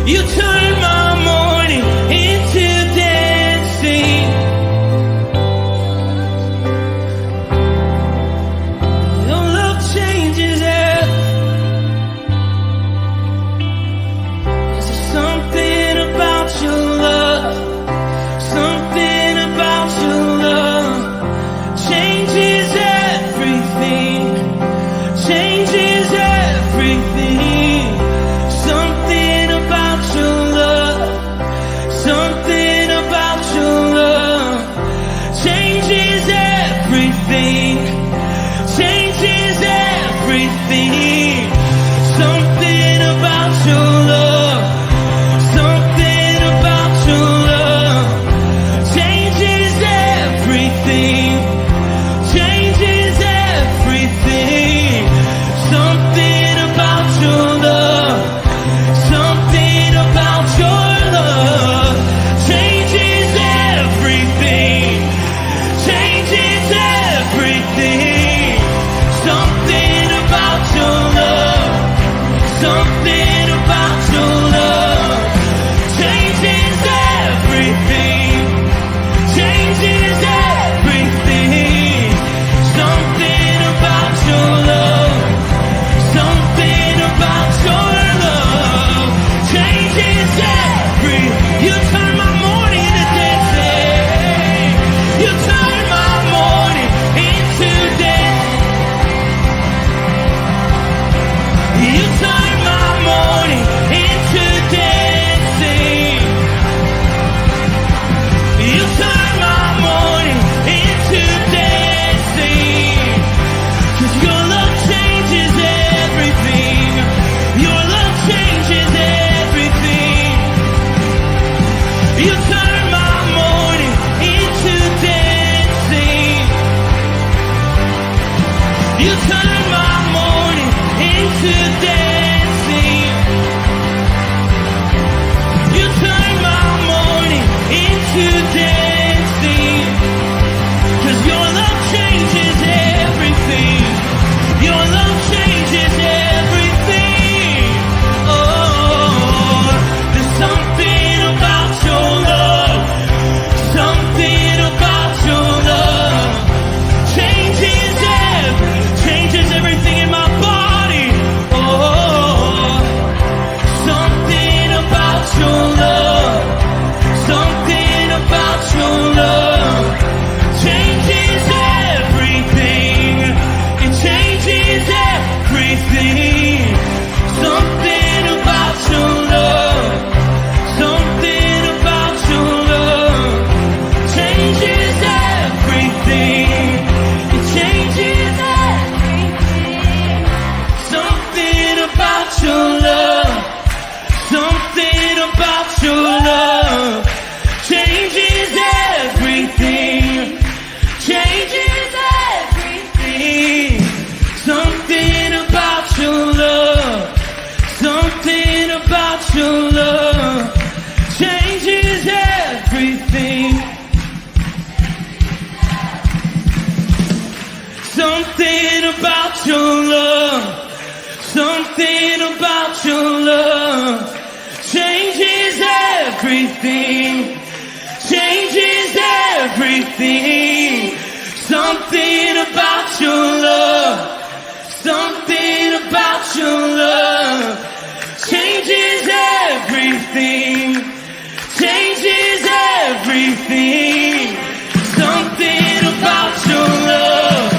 You turn my morning into dancing. Your love changes everything. There's something about your love, something about your love changes everything, changes everything. Something about your love, something about your love changes everything, changes everything. Something about your love, something about your love changes everything, changes everything. Something about your love, something about your love changes everything, changes everything. Something about your love, something about your love changes everything, changes everything. Something about your love, something about your love changes everything. You turn my morning into dancing. You turn my morning into dancing. You turn my morning into dancing. You turn my morning into dancing. 'Cause your love changes everything. Your love changes everything. You turn my morning into dancing. You turn my morning into dancing. You turn my morning into dancing. 'Cause your love changes everything. Your love changes everything. Oh, there's something about your love, something about your love changes everything in my body. Oh, something about your love, something about your love changes everything. It changes everything. Something about your love, something about your love changes everything. It changes everything. Something about your love, something about your love changes everything, changes everything. Something about your love, something about your love changes everything. Something about your love, something about your love changes everything, changes everything. Something about your love, something about your love changes everything, changes everything. Something about your love,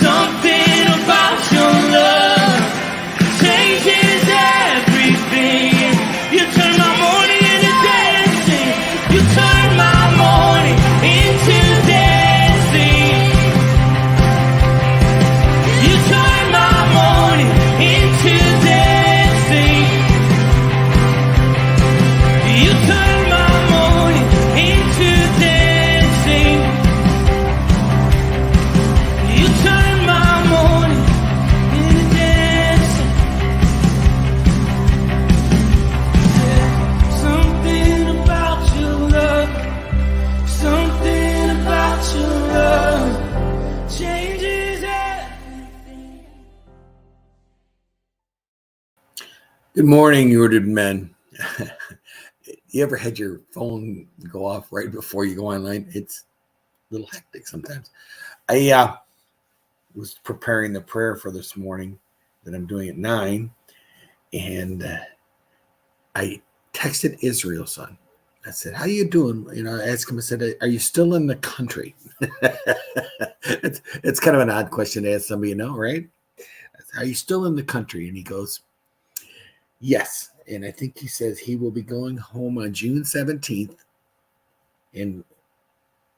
something about your love changes everything. You turn my morning into dancing. You turn my morning into dancing. You turn my morning into dancing. You turn my morning into dancing. You turn my morning into dancing. Something about your love, something about your love changes everything. Good morning, Rooted Men. You ever had your phone go off right before you go online? It's a little hectic sometimes. I was preparing the prayer for this morning that I'm doing at 9, and I texted Israel, son. I said, "How you doing?" I asked him. I said, "Are you still in the country?" it's kind of an odd question to ask somebody, right? Said, "Are you still in the country?" And he goes, "Yes." And I think he says he will be going home on June 17th, and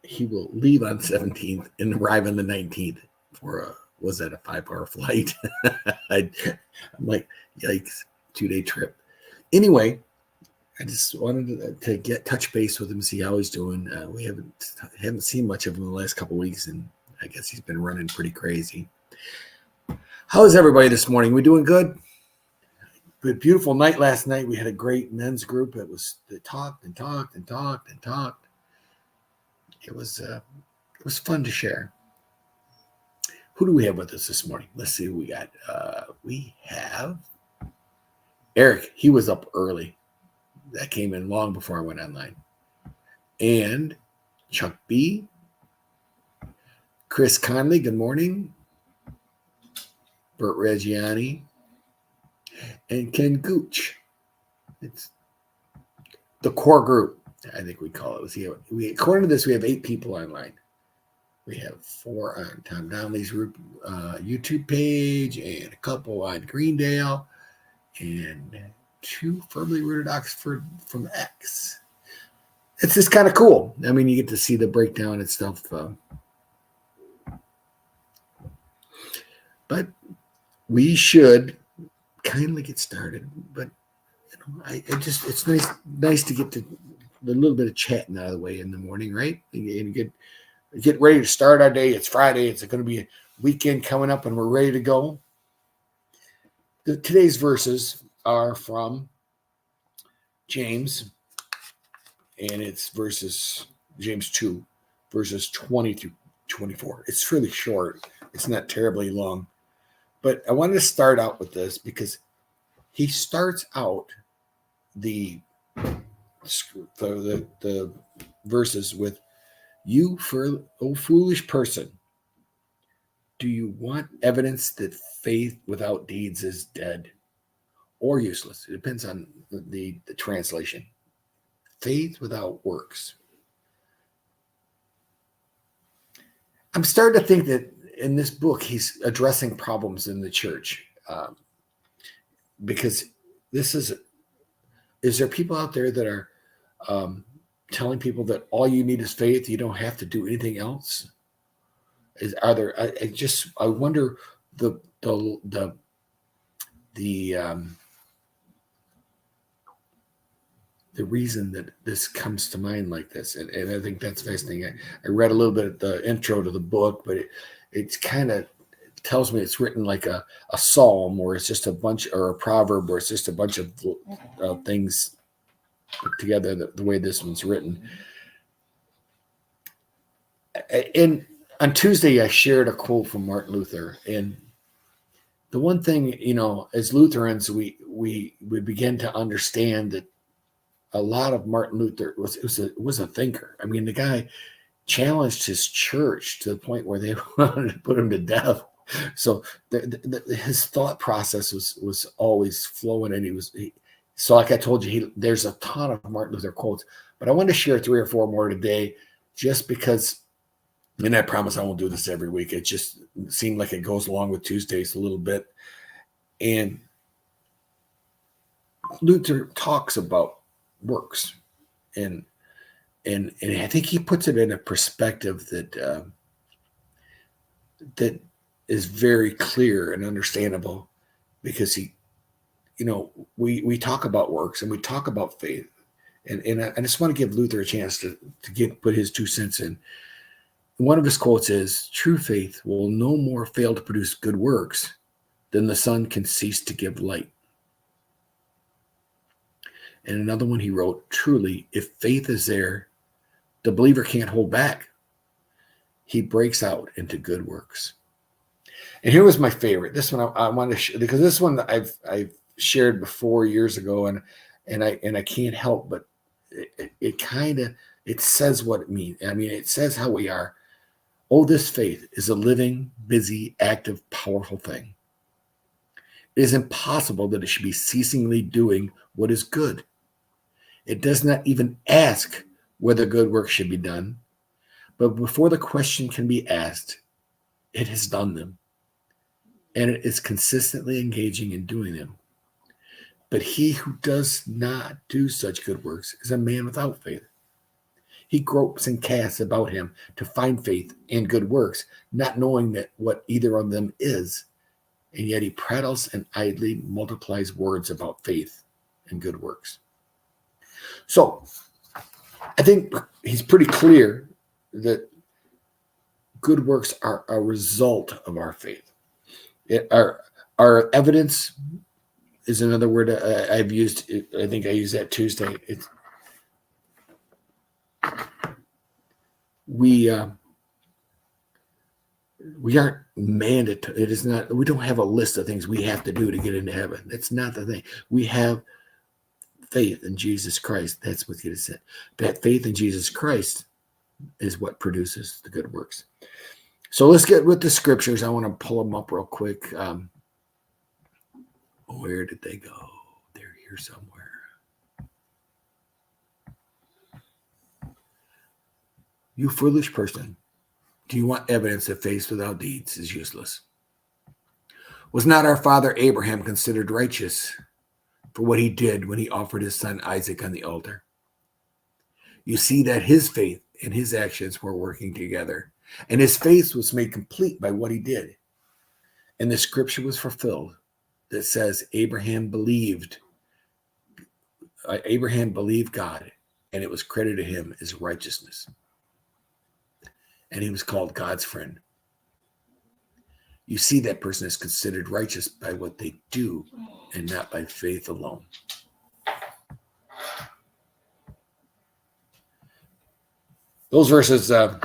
he will leave on 17th and arrive on the 19th for was that a 5-hour flight? I'm like, yikes, 2-day trip. Anyway, I just wanted to get touch base with him, see how he's doing. We haven't seen much of him the last couple of weeks, and I guess he's been running pretty crazy. How is everybody this morning? We doing good? Good, beautiful night last night. We had a great men's group that talked and talked and talked and talked. It was fun to share. Who do we have with us this morning? Let's see who we got. We have Eric. He was up early. That came in long before I went online. And Chuck B. Chris Conley, good morning. Bert Reggiani. And Ken Gooch. It's the core group, I think we call it. According to this, we have 8 people online. We have 4 on Tom Donnelly's YouTube page, and a couple on Greendale, and 2 firmly rooted Oxford from X. It's just kind of cool. I mean, you get to see the breakdown and stuff. But we should kindly get started. But it's nice to get a little bit of chatting out of the way in the morning, right? And get ready to start our day. It's Friday. It's going to be a weekend coming up, and we're ready to go. Today's verses are from James, and it's James 2, verses 20 through 24. It's really short. It's not terribly long. But I wanted to start out with this because he starts out the verses with, "You foolish person, do you want evidence that faith without deeds is dead or useless?" It depends on the translation. Faith without works. I'm starting to think that in this book, he's addressing problems in the church. Because is there people out there that are telling people that all you need is faith, you don't have to do anything else? I wonder the reason that this comes to mind like this, and I think that's fascinating. I read a little bit of the intro to the book, but it's kind of tells me it's written like a psalm, or it's just a bunch, or a proverb, or it's just a bunch of things put together the way this one's written. And on Tuesday, I shared a quote from Martin Luther, and the one thing, as Lutherans, we begin to understand that a lot of Martin Luther was a thinker. I mean, the guy challenged his church to the point where they wanted to put him to death. So his thought process was always flowing, and so like I told you, there's a ton of Martin Luther quotes, but I wanted to share 3 or 4 more today, just because. And I promise I won't do this every week. It just seemed like it goes along with Tuesdays a little bit. And Luther talks about works, and I think he puts it in a perspective that is very clear and understandable, because we talk about works and we talk about faith, and I just want to give Luther a chance to put his 2 cents in. One of his quotes is, "True faith will no more fail to produce good works than the sun can cease to give light." And another one he wrote, "Truly, if faith is there, the believer can't hold back. He breaks out into good works." And here was my favorite. This one I wanted to share, because this one I've shared before years ago, and and I can't help but it kind of it says what it means. I mean, it says how we are. Oh, this faith is a living, busy, active, powerful thing. It is impossible that it should be ceasingly doing what is good. It does not even ask whether good work should be done, but before the question can be asked, it has done them, and it is consistently engaging in doing them. But he who does not do such good works is a man without faith. He gropes and casts about him to find faith and good works, not knowing that what either of them is, and yet he prattles and idly multiplies words about faith and good works. So I think he's pretty clear that good works are a result of our faith. Our evidence is another word I've used. I think I used that Tuesday. We aren't mandatory. It is not. We don't have a list of things we have to do to get into heaven. That's not the thing. We have faith in Jesus Christ. That's what it said. That faith in Jesus Christ is what produces the good works. So let's get with the scriptures. I want to pull them up real quick. Where did they go? They're here somewhere. You foolish person, do you want evidence that faith without deeds is useless? Was not our father Abraham considered righteous for what he did when he offered his son Isaac on the altar? You see that his faith and his actions were working together, and his faith was made complete by what he did. And the scripture was fulfilled that says Abraham believed God, and it was credited to him as righteousness. And he was called God's friend. You see that person is considered righteous by what they do and not by faith alone. Those verses, let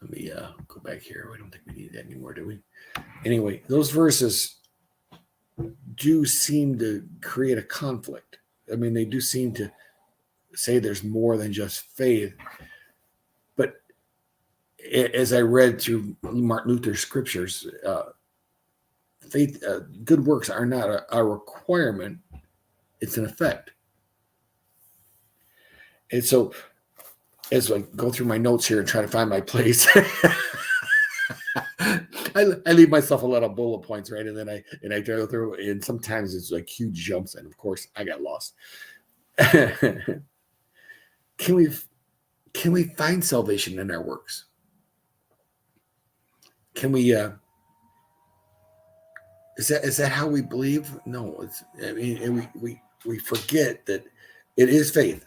me go back here. I don't think we need that anymore, do we? Anyway, those verses do seem to create a conflict. I mean, they do seem to say there's more than just faith. But as I read through Martin Luther's scriptures, faith, good works are not a requirement. It's an effect. And so as I go through my notes here and try to find my place, I leave myself a lot of bullet points, right? And then I go through, and sometimes it's like huge jumps, and of course I got lost. Can we find salvation in our works? Can we? Is that how we believe? No. We forget that it is faith,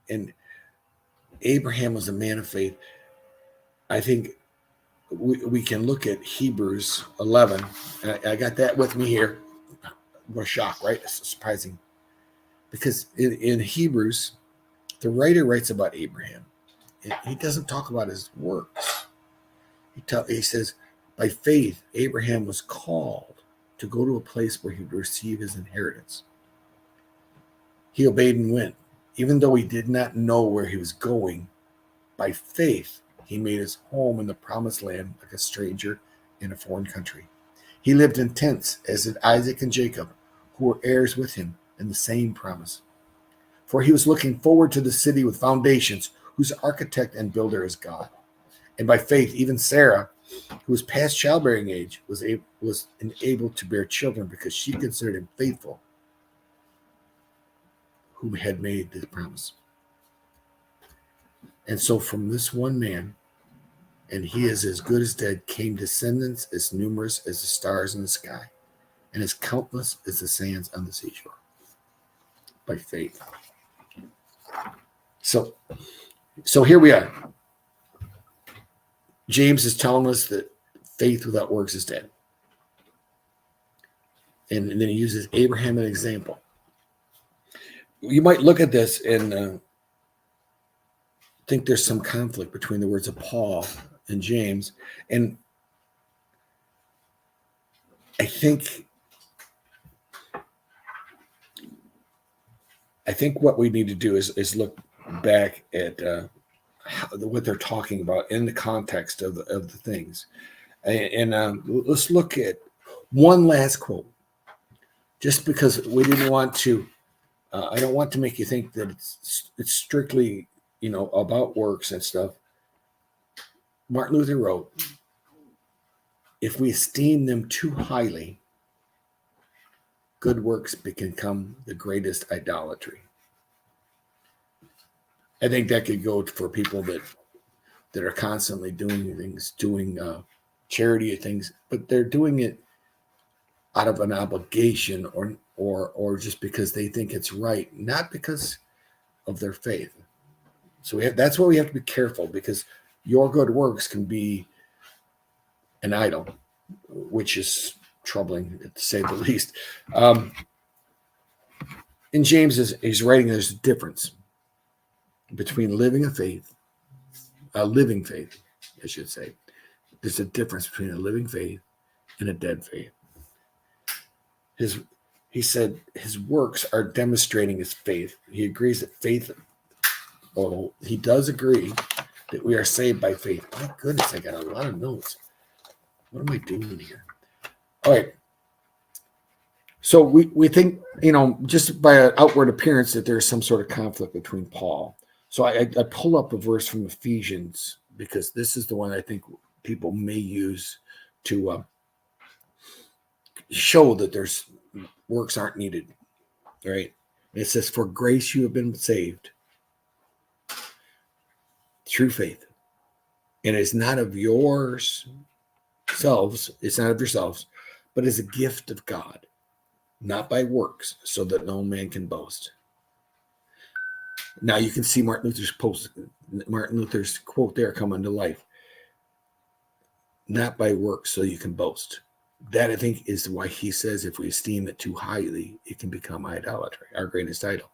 and Abraham was a man of faith. I think we can look at Hebrews 11. I got that with me here. What a shock, right? It's surprising, because in Hebrews, the writer writes about Abraham. He doesn't talk about his works. He says, by faith, Abraham was called to go to a place where he would receive his inheritance. He obeyed and went. Even though he did not know where he was going, by faith, he made his home in the promised land like a stranger in a foreign country. He lived in tents, as did Isaac and Jacob, who were heirs with him in the same promise. For he was looking forward to the city with foundations, whose architect and builder is God. And by faith, even Sarah, who was past childbearing age, was enabled to bear children because she considered him faithful, who had made the promise. And so from this one man, and he is as good as dead, came descendants as numerous as the stars in the sky, and as countless as the sands on the seashore. By faith. So here we are. James is telling us that faith without works is dead. And then he uses Abraham as an example. You might look at this and think there's some conflict between the words of Paul and James. And I think I think what we need to do is look back at what they're talking about in the context of the things. And let's look at one last quote, just because we didn't want to. I don't want to make you think that it's strictly, about works and stuff. Martin Luther wrote, "If we esteem them too highly, good works become the greatest idolatry." I think that could go for people that are constantly doing things, doing charity things, but they're doing it out of an obligation or just because they think it's right, not because of their faith. So that's why we have to be careful, because your good works can be an idol, which is troubling to say the least. In James, he's writing, there's a difference between living faith, I should say. There's a difference between a living faith and a dead faith. He said his works are demonstrating his faith. He agrees that faith, he does agree that we are saved by faith. My goodness, I got a lot of notes. What am I doing here? All right. So we think, just by an outward appearance, that there's some sort of conflict between Paul. So I pull up a verse from Ephesians, because this is the one I think people may use to show that there's works aren't needed, right? It says, "For grace you have been saved through faith. And it is not of yourselves, it's not of yourselves, but is a gift of God, not by works, so that no man can boast." Now you can see Martin Luther's quote there coming to life. Not by works, so you can boast. That, I think, is why he says if we esteem it too highly, it can become idolatry, our greatest idol.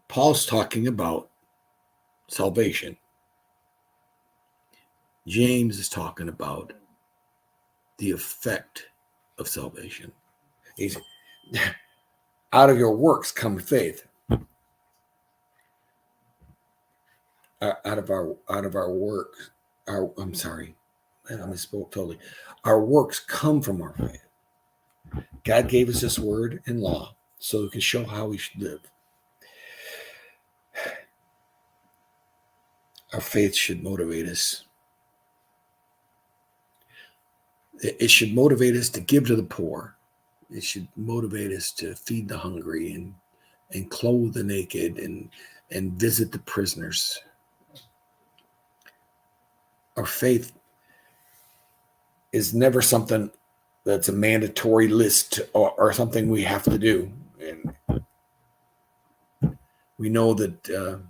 Paul's talking about salvation. James is talking about the effect of salvation. He's out of your works come faith. Out of our work, I'm sorry, I misspoke totally. Our works come from our faith. God gave us this word and law so we can show how we should live. Our faith should motivate us. It should motivate us to give to the poor. It should motivate us to feed the hungry and clothe the naked and visit the prisoners. Our faith is never something that's a mandatory list or something we have to do. And we know that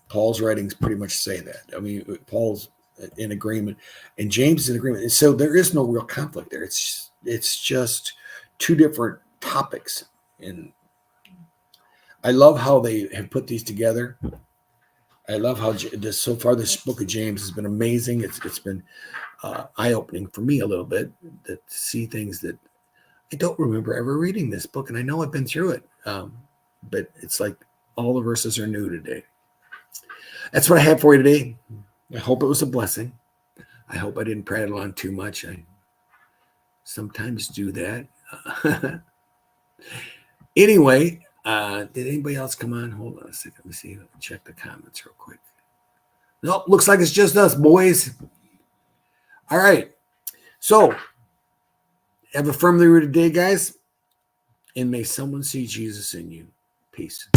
Paul's writings pretty much say that. I mean, Paul's in agreement and James is in agreement. And so there is no real conflict there. It's just two different topics. And I love how they have put these together. I love how so far this book of James has been amazing. It's been eye-opening for me a little bit to see things that I don't remember ever reading this book, and I know I've been through it, but it's like all the verses are new today. That's what I have for you today. I hope it was a blessing. I hope I didn't prattle on too much. I sometimes do that. Anyway, did anybody else come on? Hold on a second. Let me see. Check the comments real quick. Nope, looks like it's just us, boys. All right. So, have a firmly rooted day, guys. And may someone see Jesus in you. Peace.